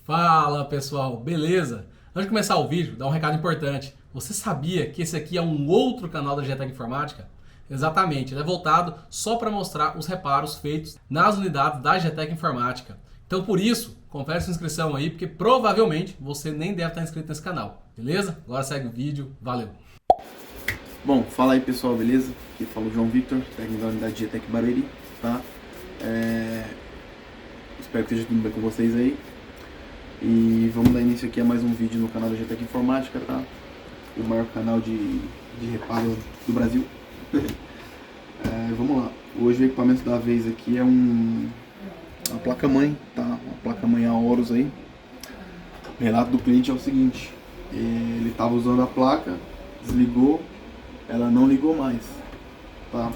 Fala pessoal, beleza? Antes de começar o vídeo, dá um recado importante. Você sabia que esse aqui é um outro canal da GTEC Informática? Exatamente, ele é voltado só para mostrar os reparos feitos nas unidades da GTEC Informática. Então por isso, confere sua inscrição aí, porque provavelmente você nem deve estar inscrito nesse canal, beleza? Agora segue o vídeo, valeu! Bom, fala aí pessoal, beleza? Aqui fala o João Victor, técnico da unidade GTEC Barueri, tá? Espero que esteja tudo bem com vocês aí. E vamos dar início aqui a mais um vídeo no canal da GTEC Informática, tá? O maior canal de reparo do Brasil. Vamos lá. Hoje o equipamento da vez aqui é uma placa-mãe, tá? Uma placa-mãe Aorus aí. O relato do cliente é o seguinte: ele estava usando a placa, desligou, ela não ligou mais, tá?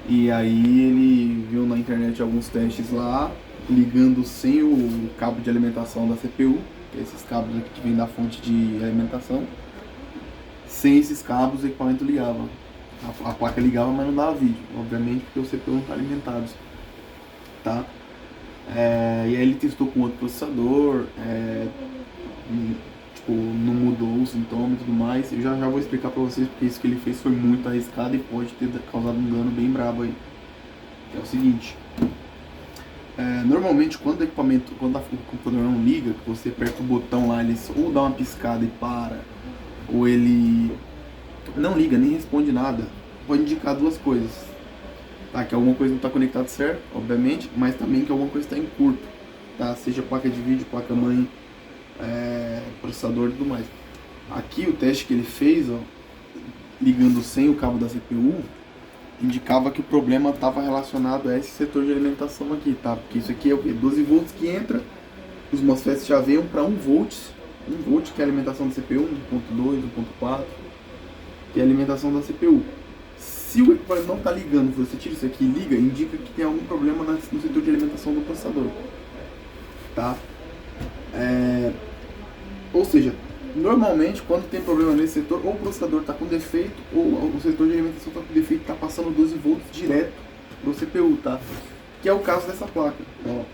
E aí ele viu na internet alguns testes lá, ligando sem o cabo de alimentação da CPU, que é esses cabos aqui que vem da fonte de alimentação. Sem esses cabos o equipamento ligava. A placa ligava, mas não dava vídeo, obviamente porque o CPU não está alimentado, tá? E aí ele testou com outro processador, não mudou os sintomas e tudo mais. Eu já vou explicar pra vocês porque isso que ele fez foi muito arriscado e pode ter causado um dano bem brabo aí. Que é o seguinte: normalmente quando o computador não liga, que você aperta o botão lá, ele ou dá uma piscada e para, ou ele não liga, nem responde nada, pode indicar duas coisas, tá? Que alguma coisa não está conectada certo, obviamente, mas também que alguma coisa está em curto, tá? Seja placa de vídeo, placa-mãe, processador e tudo mais. Aqui o teste que ele fez, ó, ligando sem o cabo da CPU, indicava que o problema estava relacionado a esse setor de alimentação aqui, tá? Porque isso aqui é o quê? 12 volts que entra, os MOSFETs já vêm para 1 volt, 1 volt que é a alimentação da CPU, 1.2, 1.4, que é a alimentação da CPU. Se o equipamento não está ligando, você tira isso aqui e liga, indica que tem algum problema no setor de alimentação do processador, tá? Ou seja, normalmente quando tem problema nesse setor, ou o processador está com defeito, ou o setor de alimentação está com defeito, está passando 12 volts direto para o CPU, tá? Que é o caso dessa placa. Ó, vou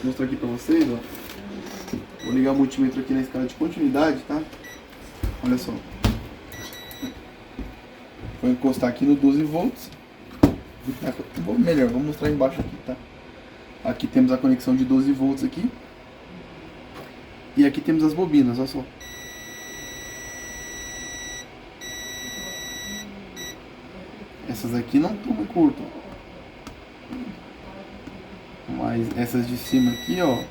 mostrar aqui para vocês, ó. Vou ligar o multímetro aqui na escala de continuidade, tá? Olha só. Vou encostar aqui no 12 volts. Melhor, vou mostrar embaixo aqui, tá? Aqui temos a conexão de 12 volts aqui. E aqui temos as bobinas, olha só. Essas aqui não estão no curto. Mas essas de cima aqui, ó.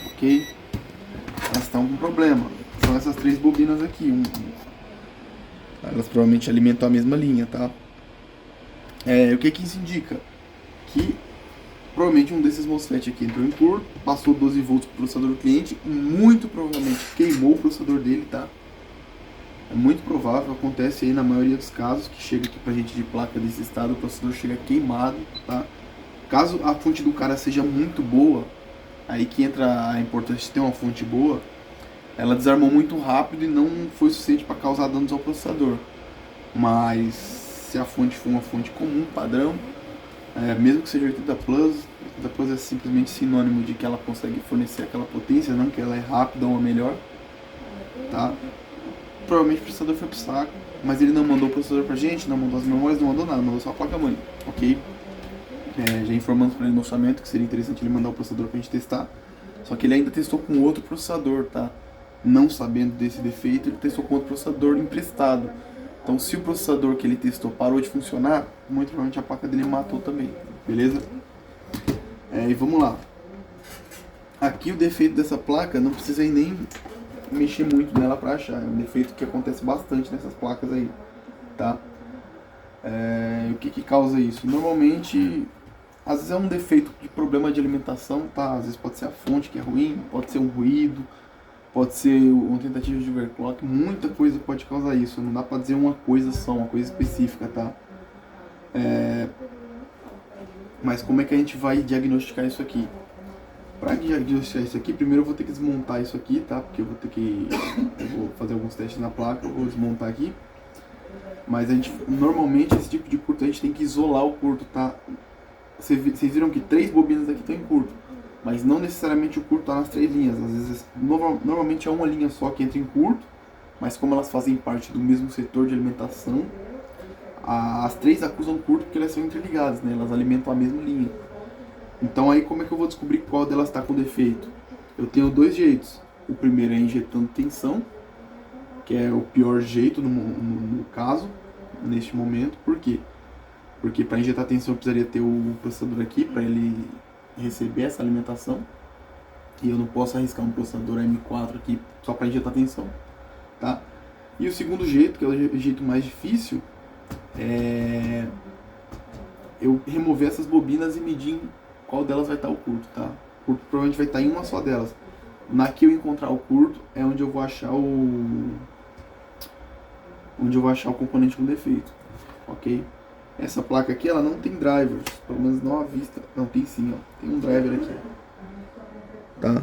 Ok? Elas estão com problema. São essas três bobinas aqui. Elas provavelmente alimentam a mesma linha, tá? O que isso indica? Que provavelmente um desses MOSFET aqui entrou em curto, passou 12 volts pro processador do cliente, muito provavelmente queimou o processador dele, tá? É muito provável, acontece aí na maioria dos casos, que chega aqui pra gente de placa desse estado, o processador chega queimado, tá? Caso a fonte do cara seja muito boa, aí que entra a importância de ter uma fonte boa, ela desarmou muito rápido e não foi suficiente para causar danos ao processador. Mas se a fonte for uma fonte comum, padrão, mesmo que seja 80 Plus é simplesmente sinônimo de que ela consegue fornecer aquela potência, não que ela é rápida ou melhor, tá? Provavelmente o processador foi pro saco, mas ele não mandou o processador pra gente, não mandou as memórias, não mandou nada, mandou só a placa-mãe, ok? Já informamos para ele no orçamento que seria interessante ele mandar o processador pra gente testar, só que ele ainda testou com outro processador, tá? Não sabendo desse defeito, ele testou com outro processador emprestado. Então, se o processador que ele testou parou de funcionar, muito provavelmente a placa dele matou também, beleza? E vamos lá. Aqui o defeito dessa placa, não precisa nem mexer muito nela para achar. É um defeito que acontece bastante nessas placas aí, tá? O que causa isso? Normalmente, às vezes é um defeito de problema de alimentação, tá? Às vezes pode ser a fonte que é ruim, pode ser um ruído, pode ser uma tentativa de overclock, muita coisa pode causar isso, não dá pra dizer uma coisa só, uma coisa específica, tá? Mas como é que a gente vai diagnosticar isso aqui? Para diagnosticar isso aqui, primeiro eu vou ter que desmontar isso aqui, tá? Porque eu vou fazer alguns testes na placa, eu vou desmontar aqui. Mas normalmente esse tipo de curto a gente tem que isolar o curto, tá? vocês viram que 3 bobinas aqui estão em curto, mas não necessariamente o curto está nas 3 linhas. Às vezes, normalmente é uma linha só que entra em curto, mas como elas fazem parte do mesmo setor de alimentação, as 3 acusam curto porque elas são interligadas, né? Elas alimentam a mesma linha. Então aí como é que eu vou descobrir qual delas está com defeito? Eu tenho 2 jeitos. O primeiro é injetando tensão, que é o pior jeito no caso, neste momento. Por quê? Porque para injetar tensão eu precisaria ter o processador aqui para ele receber essa alimentação. E eu não posso arriscar um processador M4 aqui só para injetar tensão, tá? E o segundo jeito, que é o jeito mais difícil, é eu remover essas bobinas e medir qual delas vai estar o curto, tá? O curto provavelmente vai estar em uma só delas. Na que eu encontrar o curto é onde eu vou achar o componente com defeito, ok? Essa placa aqui ela não tem drivers, pelo menos não à vista. Não, tem sim, ó. Tem um driver aqui, tá?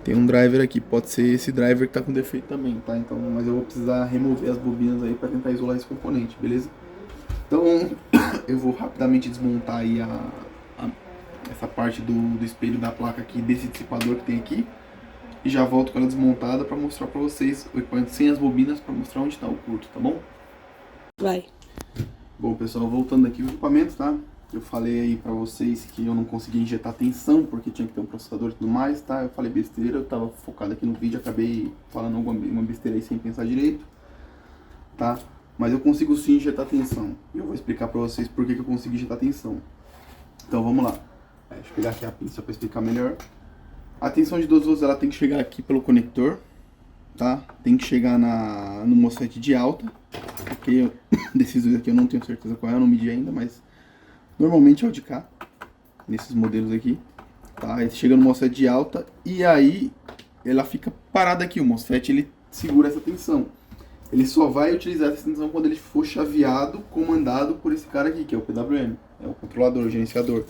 Tem um driver aqui, pode ser esse driver que tá com defeito também, tá? Então, mas eu vou precisar remover as bobinas aí para tentar isolar esse componente, beleza? Então, eu vou rapidamente desmontar aí essa parte do espelho da placa aqui, desse dissipador que tem aqui. E já volto com ela desmontada para mostrar para vocês o equipamento sem as bobinas, para mostrar onde está o curto, tá bom? Vai. Bom, pessoal, voltando aqui o equipamento, tá? Eu falei aí pra vocês que eu não conseguia injetar tensão porque tinha que ter um processador e tudo mais, tá? Eu falei besteira, eu tava focado aqui no vídeo, acabei falando uma besteira aí sem pensar direito, tá? Mas eu consigo sim injetar tensão. E eu vou explicar pra vocês por que eu consigo injetar tensão. Então vamos lá. Deixa eu pegar aqui a pinça pra explicar melhor. A tensão de 12 volts ela tem que chegar aqui pelo conector, tá? Tem que chegar no MOSFET de alta. Porque desses dois aqui eu não tenho certeza qual é, eu não medi ainda, mas normalmente é o de cá, nesses modelos aqui, tá? Ele chega no MOSFET de alta e aí ela fica parada aqui, o MOSFET ele segura essa tensão. Ele só vai utilizar essa tensão quando ele for chaveado, comandado por esse cara aqui, que é o PWM, é o controlador, o gerenciador.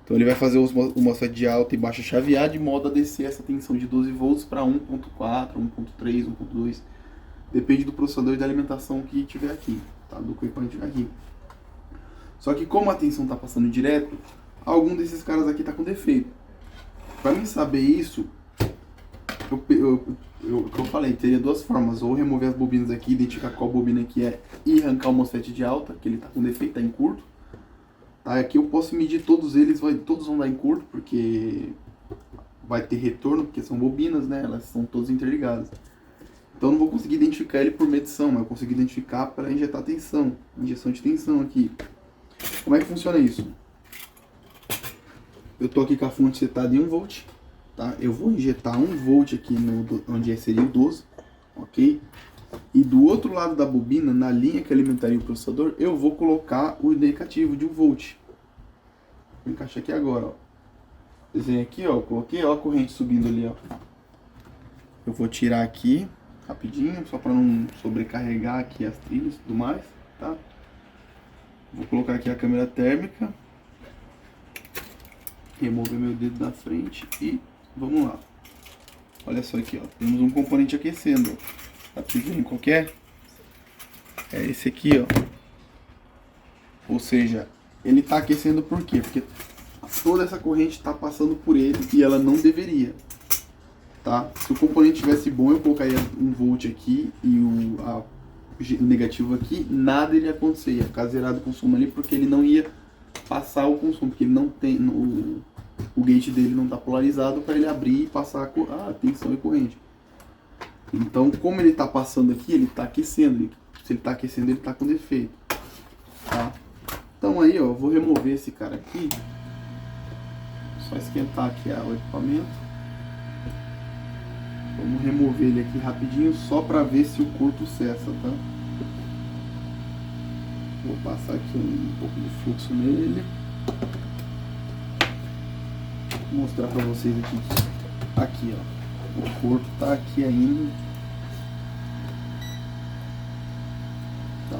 Então ele vai fazer o MOSFET de alta e baixa chavear de modo a descer essa tensão de 12 volts para 1.4, 1.3, 1.2. Depende do processador e da alimentação que tiver aqui, tá? Do equipamento que tiver aqui. Só que como a tensão está passando direto, algum desses caras aqui está com defeito. Para mim saber isso, eu falei, teria 2 formas. Ou remover as bobinas aqui, identificar qual bobina que é e arrancar o MOSFET de alta, que ele está com defeito, está em curto. Tá? Aqui eu posso medir todos eles, todos vão dar em curto, porque vai ter retorno, porque são bobinas, né? Elas são todas interligadas. Então eu não vou conseguir identificar ele por medição, mas eu consigo identificar para injetar tensão, injeção de tensão aqui. Como é que funciona isso? Eu tô aqui com a fonte setada em 1 volt, tá? Eu vou injetar 1 volt aqui onde seria o 12, ok? E do outro lado da bobina, na linha que alimentaria o processador, eu vou colocar o negativo de 1 volt. Vou encaixar aqui agora, ó. Desenho aqui, ó, coloquei, ó, a corrente subindo ali, ó. Eu vou tirar aqui rapidinho, só para não sobrecarregar aqui as trilhas e tudo mais, tá? Vou colocar aqui a câmera térmica, remover meu dedo da frente e vamos lá. Olha só aqui, ó, temos um componente aquecendo, tá pedindo qualquer? É esse aqui, ó. Ou seja, ele tá aquecendo por quê? Porque toda essa corrente está passando por ele e ela não deveria. Tá? Se o componente tivesse bom, eu colocaria 1 volt aqui e o negativo aqui, nada iria acontecer, ia ficar zerado o consumo ali, porque ele não ia passar o consumo, porque ele não tem, o gate dele não está polarizado para ele abrir e passar a tensão e corrente. Então, como ele está passando aqui, ele está aquecendo, se ele está aquecendo, ele está com defeito. Tá? Então aí, ó, eu vou remover esse cara aqui, só esquentar aqui o equipamento. Vamos remover ele aqui rapidinho, só para ver se o curto cessa, tá? Vou passar aqui um pouco de fluxo nele. Vou mostrar para vocês aqui. Aqui, ó. O curto tá aqui ainda. Tá.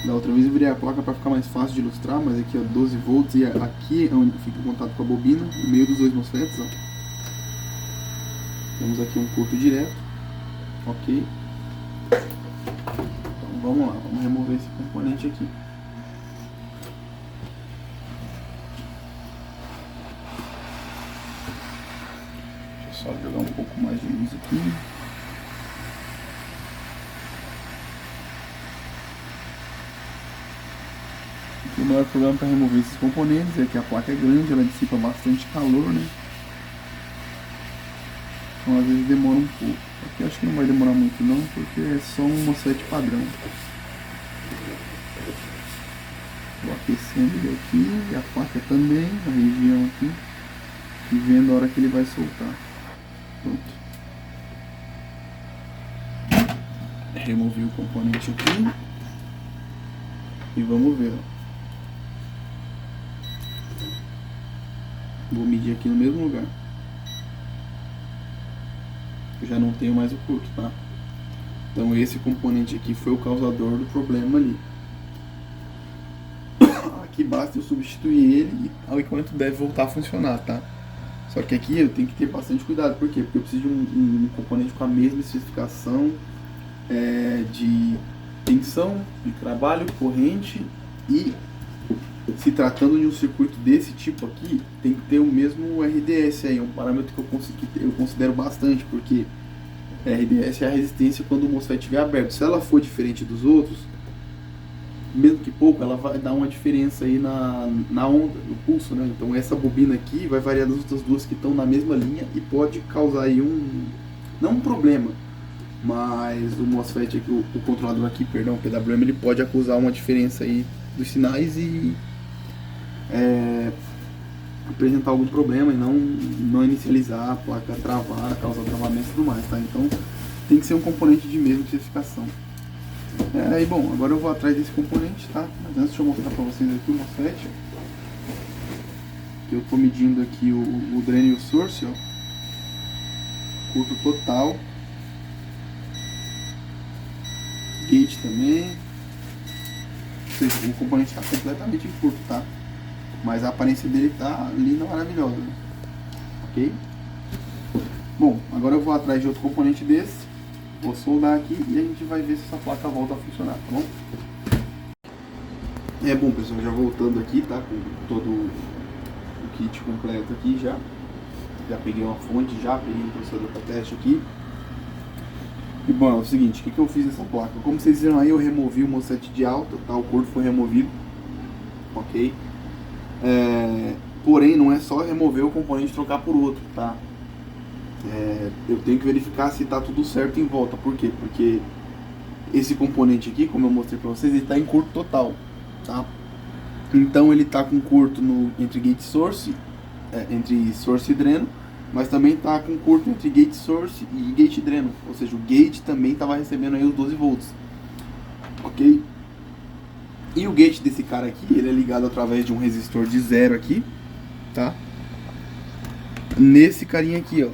Da outra vez eu virei a placa para ficar mais fácil de ilustrar, mas aqui, ó, 12 volts e aqui é onde fica o contato com a bobina, no meio dos 2 MOSFETs, ó. Temos aqui um curto direto, ok? Então vamos lá, vamos remover esse componente aqui. O maior problema para remover esses componentes é que a placa é grande, ela dissipa bastante calor, né? Então às vezes demora um pouco. Aqui acho que não vai demorar muito não, porque é só um MOSFET padrão. Vou aquecendo ele aqui, e a placa também, a região aqui, e vendo a hora que ele vai soltar. Pronto. Removi o componente aqui. E vamos ver, ó. Vou medir aqui no mesmo lugar. Eu já não tenho mais o curto, tá? Então esse componente aqui foi o causador do problema ali. Aqui basta eu substituir ele e o equipamento deve voltar a funcionar, tá? Só que aqui eu tenho que ter bastante cuidado. Por quê? Porque eu preciso de um componente com a mesma especificação de tensão, de trabalho, corrente, e se tratando de um circuito desse tipo aqui, tem que ter o mesmo RDS aí, é um parâmetro que eu considero bastante, porque RDS é a resistência quando o MOSFET estiver aberto. Se ela for diferente dos outros, mesmo que pouco, ela vai dar uma diferença aí na onda, no pulso, né? Então essa bobina aqui vai variar das outras duas que estão na mesma linha e pode causar aí não um problema, mas o MOSFET aqui, o controlador aqui, perdão, o PWM, ele pode acusar uma diferença aí dos sinais e apresentar algum problema e não inicializar, a placa travar, causar travamento e tudo mais, tá? Então tem que ser um componente de mesma especificação. E bom, agora eu vou atrás desse componente, tá? Mas antes deixa eu mostrar pra vocês aqui o MOSFET, que eu tô medindo aqui o drain e o source, ó, curto total, gate também, ou seja, o componente está completamente em curto, tá? Mas a aparência dele tá linda, maravilhosa, né? Ok? Bom, agora eu vou atrás de outro componente desse, vou soldar aqui e a gente vai ver se essa placa volta a funcionar, tá bom? Bom pessoal, já voltando aqui, tá? Com todo o kit completo aqui já peguei uma fonte, já peguei um processador para teste aqui. E bom, é o seguinte, o que eu fiz nessa placa? Como vocês viram aí, eu removi o MOSFET de alta, tá? O curto foi removido, ok? Porém, não é só remover o componente e trocar por outro, tá? Eu tenho que verificar se tá tudo certo em volta. Por quê? Porque esse componente aqui, como eu mostrei para vocês, ele está em curto total, tá? Então ele está com curto entre gate source, entre source e dreno, mas também está com curto entre gate source e gate dreno, ou seja, o gate também estava recebendo aí os 12 volts, ok? E o gate desse cara aqui, ele é ligado através de um resistor de zero aqui, tá? Nesse carinha aqui, ó,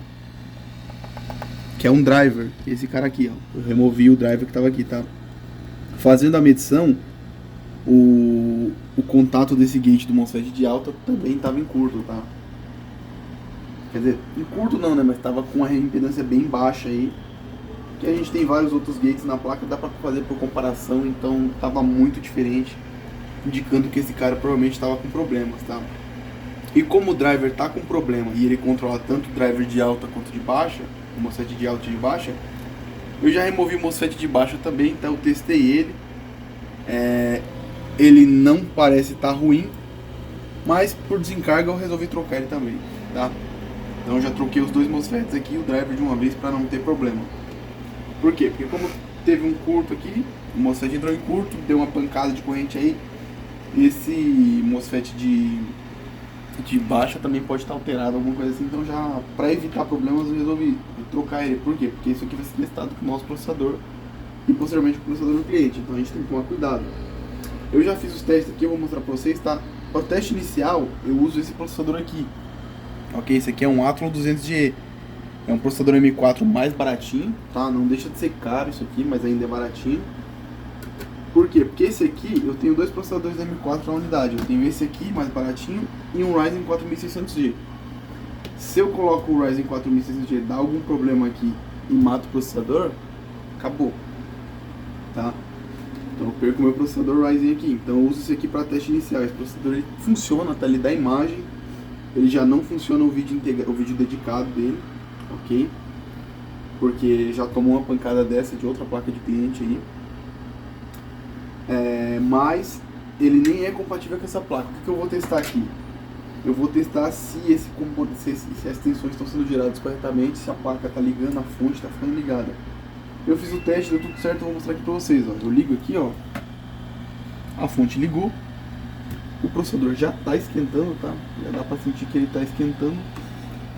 que é um driver, esse cara aqui, ó, eu removi o driver que estava aqui, tá? Fazendo a medição, o contato desse gate do MOSFET de alta também estava em curto, tá? Quer dizer, em curto não, né? Mas estava com a impedância bem baixa aí. Que a gente tem vários outros gates na placa, dá pra fazer por comparação, então estava muito diferente, indicando que esse cara provavelmente estava com problemas, tá? E como o driver tá com problema e ele controla tanto o driver de alta quanto de baixa, o MOSFET de alta e de baixa, eu já removi o MOSFET de baixa também, então eu testei ele. Ele não parece estar ruim, mas por desencargo eu resolvi trocar ele também, tá? Então eu já troquei os dois MOSFETs aqui e o driver de uma vez para não ter problema. Por quê? Porque como teve um curto aqui, o MOSFET entrou em curto, deu uma pancada de corrente aí, esse MOSFET de baixa também pode estar alterado, alguma coisa assim. Então já, para evitar problemas, eu resolvi trocar ele. Por quê? Porque isso aqui vai ser testado com o nosso processador e posteriormente com o processador do cliente, então a gente tem que tomar cuidado. Eu já fiz os testes aqui, eu vou mostrar para vocês, tá? Para o teste inicial, eu uso esse processador aqui. Ok, esse aqui é um Athlon 200GE. É um processador M4 mais baratinho, tá? Não deixa de ser caro isso aqui, mas ainda é baratinho. Por quê? Porque esse aqui, eu tenho dois processadores M4 na unidade. Eu tenho esse aqui, mais baratinho, e um Ryzen 4600G. Se eu coloco o Ryzen 4600G, dá algum problema aqui e mato o processador, acabou, tá? Então eu perco meu processador Ryzen aqui. Então eu uso esse aqui para teste inicial. Esse processador ele funciona, tá? Ele dá imagem. Ele já não funciona o vídeo dedicado dele, ok? Porque já tomou uma pancada dessa de outra placa de cliente aí. Mas ele nem é compatível com essa placa. O que eu vou testar aqui? Eu vou testar se esse componente, se as tensões estão sendo geradas corretamente, se a placa está ligando, a fonte está ficando ligada. Eu fiz o teste, deu tudo certo, eu vou mostrar aqui para vocês. Ó. Eu ligo aqui, ó, a fonte ligou, o processador já está esquentando, tá? Já dá para sentir que ele está esquentando.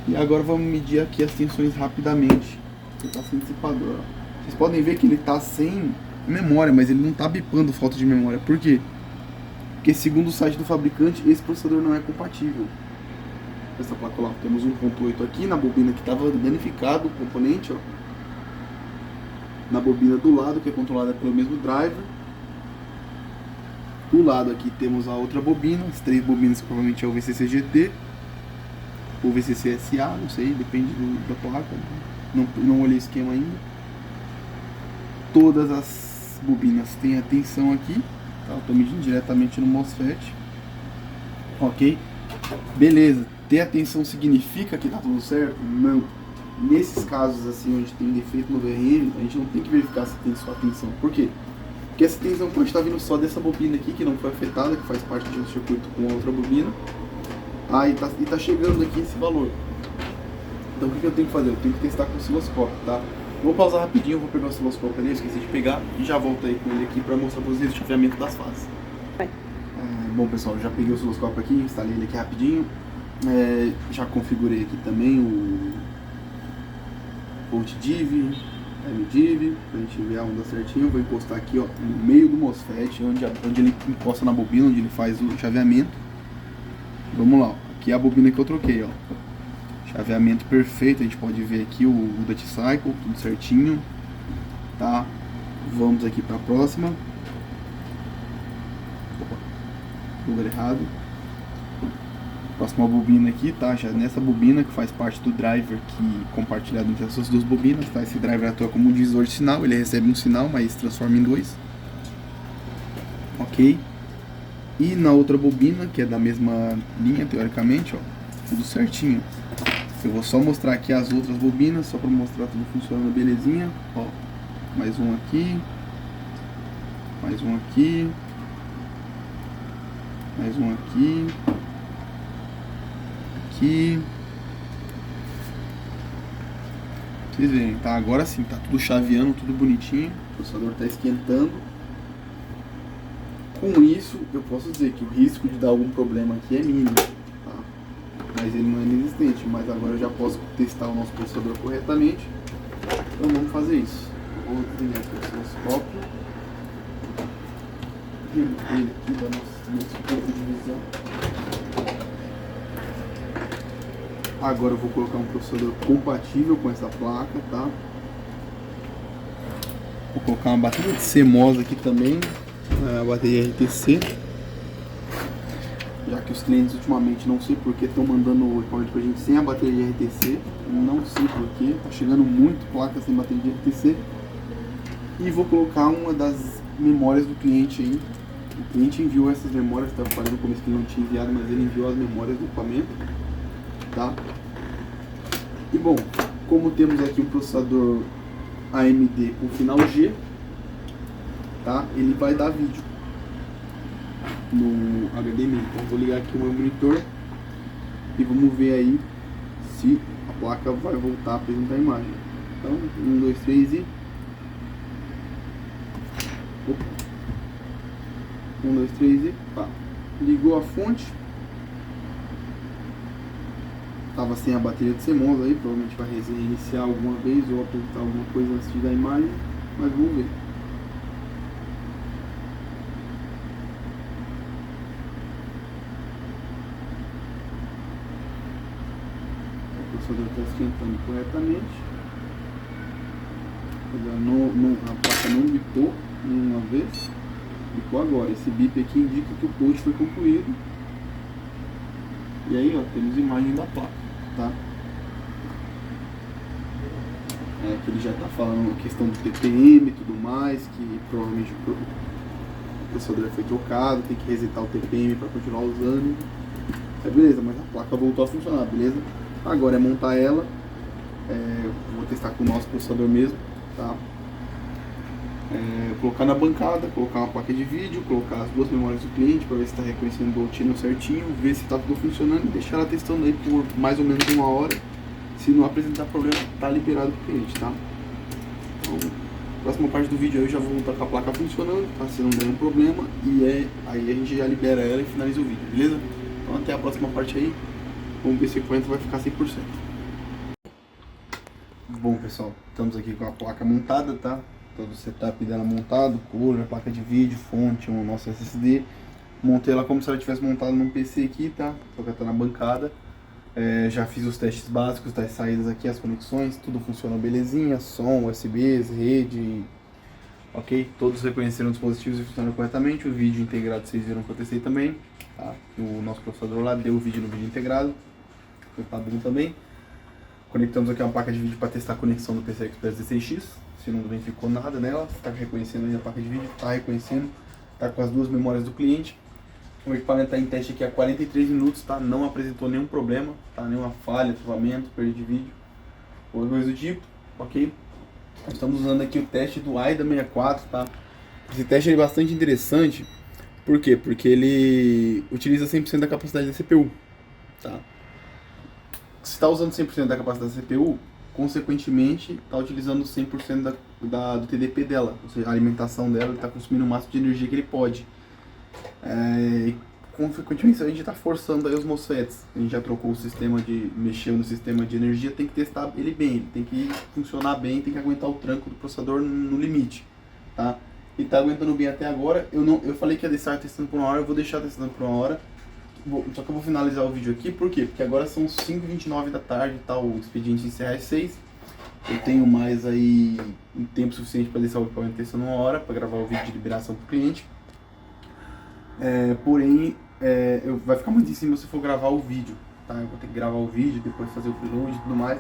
E agora vamos medir aqui as tensõões rapidamente. Ele está sem dissipador. Ó. Vocês podem ver que ele está sem memória, mas ele não está bipando falta de memória. Por quê? Porque segundo o site do fabricante, esse processador não é compatível. Essa placa lá, temos 1.8 aqui na bobina que estava danificado o componente, ó. Na bobina do lado, que é controlada pelo mesmo driver. Do lado aqui temos a outra bobina, as 3 bobinas que provavelmente é o VCC GT ou VCC SA, não sei, depende da placa. Não olhei o esquema ainda. Todas as bobinas têm a tensão aqui. Estou medindo diretamente no MOSFET. Ok? Beleza. Ter atenção significa que está tudo certo? Não. Nesses casos assim, onde tem defeito no VRM, a gente não tem que verificar se tem só atenção. Por quê? Porque essa tensão pode estar vindo só dessa bobina aqui, que não foi afetada, que faz parte de um circuito com a outra bobina. E tá chegando aqui esse valor. Então o que eu tenho que fazer? Eu tenho que testar com o osciloscópio, tá? Vou pausar rapidinho, vou pegar o osciloscópio ali, eu esqueci de pegar, e já volto aí com ele aqui para mostrar para vocês o chaveamento das fases. Bom pessoal, já peguei o osciloscópio aqui, instalei ele aqui rapidinho, já configurei aqui também o Volt Div, MDiv, pra gente ver a onda certinho. Vou encostar aqui, ó, no meio do MOSFET, onde ele encosta na bobina, onde ele faz o chaveamento. Vamos lá, ó. Aqui é a bobina que eu troquei, ó. Chaveamento perfeito, a gente pode ver aqui o duty cycle, tudo certinho, tá? Vamos aqui para a próxima. Opa, lugar errado. Próxima bobina aqui, tá? Já nessa bobina que faz parte do driver que compartilhado entre essas duas bobinas, tá? Esse driver atua como um divisor de sinal, ele recebe um sinal, mas transforma em 2. Ok? E na outra bobina, que é da mesma linha, teoricamente, ó, tudo certinho. Eu vou só mostrar aqui as outras bobinas, só para mostrar tudo funcionando belezinha. Ó, mais um aqui, mais um aqui, mais um aqui, aqui. Vocês verem, tá? Agora sim, tá tudo chaveando, tudo bonitinho. O processador tá esquentando. Com isso, eu posso dizer que o risco de dar algum problema aqui é mínimo. Mas ele não é inexistente, mas agora eu já posso testar o nosso processador corretamente. Então vamos fazer isso. Vou desligar aqui o osciloscópio. Ele aqui da nosso campo de visão. Agora eu vou colocar um processador compatível com essa placa, tá? Vou colocar uma bateria de CMOS aqui também, a bateria RTC. Já que os clientes ultimamente, não sei porque, estão mandando o equipamento pra gente sem a bateria de RTC. Não sei porquê, tá chegando muito placa sem bateria de RTC. E vou colocar uma das memórias do cliente aí. O cliente enviou essas memórias, estava falando no começo que ele não tinha enviado, mas ele enviou as memórias do equipamento, tá? E bom, como temos aqui um processador AMD com final G, tá? Ele vai dar vídeo no HDMI. Então vou ligar aqui o meu monitor e vamos ver aí se a placa vai voltar a apresentar a imagem. Então, 1, 2, 3 e... Opa. 1, 2, 3 e... Pá. Ligou a fonte. Tava sem a bateria de CMOS aí, provavelmente vai reiniciar alguma vez ou apresentar alguma coisa antes de dar a imagem, mas vamos ver. O processador está esquentando corretamente. A placa não bipou nenhuma vez. Bipou agora. Esse bip aqui indica que o boot foi concluído. E aí, ó, temos imagem da placa, tá? Que ele já está falando a questão do TPM e tudo mais, que provavelmente o processador foi trocado, tem que resetar o TPM para continuar usando. Beleza, mas a placa voltou a funcionar, beleza? Agora é montar ela. Vou testar com o nosso processador mesmo, tá? colocar na bancada, colocar uma placa de vídeo, colocar as 2 memórias do cliente para ver se está reconhecendo o channel certinho, ver se está tudo funcionando e deixar ela testando aí por mais ou menos 1 hora. Se não apresentar problema, está liberado para o cliente, tá? Então, próxima parte do vídeo eu já vou voltar com a placa funcionando, tá? Se não der um problema, e aí a gente já libera ela e finaliza o vídeo, beleza? Então até a próxima parte aí, vamos ver se o equipamento vai ficar 100%. Bom pessoal, estamos aqui com a placa montada, tá? Todo o setup dela montado, cooler, placa de vídeo, fonte, o nosso SSD. Montei ela como se ela tivesse montado num PC aqui, tá? Só que ela tá na bancada. Já fiz os testes básicos das saídas aqui, as conexões, tudo funciona belezinha, som, USBs, rede, ok? Todos reconheceram os dispositivos e funcionam corretamente. O vídeo integrado vocês viram que eu testei também, tá? O nosso processador lá deu o vídeo no vídeo integrado, foi padrão também. Conectamos aqui uma placa de vídeo para testar a conexão do PCI Express 16X, se não danificou nada nela, está reconhecendo aí a placa de vídeo, está reconhecendo, está com as 2 memórias do cliente. O equipamento está em teste aqui há 43 minutos, tá? Não apresentou nenhum problema, tá? Nenhuma falha, travamento, perda de vídeo, ou coisa do tipo, ok? Estamos usando aqui o teste do AIDA 64, tá? Esse teste é bastante interessante, por quê? Porque ele utiliza 100% da capacidade da CPU, tá? Se está usando 100% da capacidade da CPU, consequentemente está utilizando 100% do TDP dela, ou seja, a alimentação dela está consumindo o máximo de energia que ele pode. E consequentemente a gente está forçando aí os MOSFETs. A gente já trocou o sistema mexeu no sistema de energia, tem que testar ele bem, ele tem que funcionar bem, tem que aguentar o tranco do processador no limite, tá? Ele está aguentando bem até agora. Eu falei que ia deixar testando por 1 hora, eu vou deixar testando por 1 hora. Só que eu vou finalizar o vídeo aqui, por quê? Porque agora são 5h29 da tarde, tá? O expediente encerra às 6. Eu tenho mais aí um tempo suficiente para deixar o equipamento testando 1 hora, para gravar o vídeo de liberação para o cliente. Porém, vai ficar muito em cima se eu for gravar o vídeo, tá? Eu vou ter que gravar o vídeo, depois fazer o preload e tudo mais.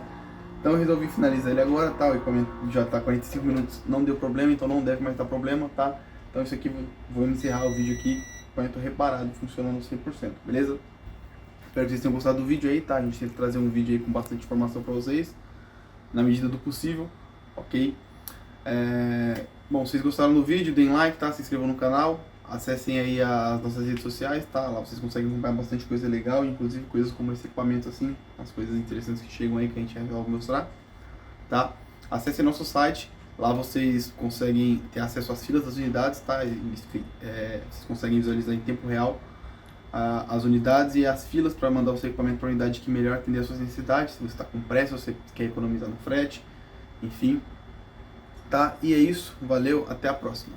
Então eu resolvi finalizar ele agora, tá? O equipamento já está 45 minutos, não deu problema, então não deve mais dar problema, tá? Então isso aqui, vou encerrar o vídeo aqui, equipamento reparado, funcionando 100%, beleza? Espero que vocês tenham gostado do vídeo aí, tá? A gente tenta trazer um vídeo aí com bastante informação para vocês, na medida do possível, ok? Bom, se vocês gostaram do vídeo, deem like, tá? Se inscrevam no canal. Acessem aí as nossas redes sociais, tá? Lá vocês conseguem acompanhar bastante coisa legal, inclusive coisas como esse equipamento assim, as coisas interessantes que chegam aí que a gente resolve mostrar, tá? Acessem nosso site, lá vocês conseguem ter acesso às filas das unidades, tá? Vocês conseguem visualizar em tempo real as unidades e as filas para mandar o seu equipamento para a unidade que melhor atender às suas necessidades, se você está com pressa, se você quer economizar no frete, enfim, tá? E é isso, valeu, até a próxima.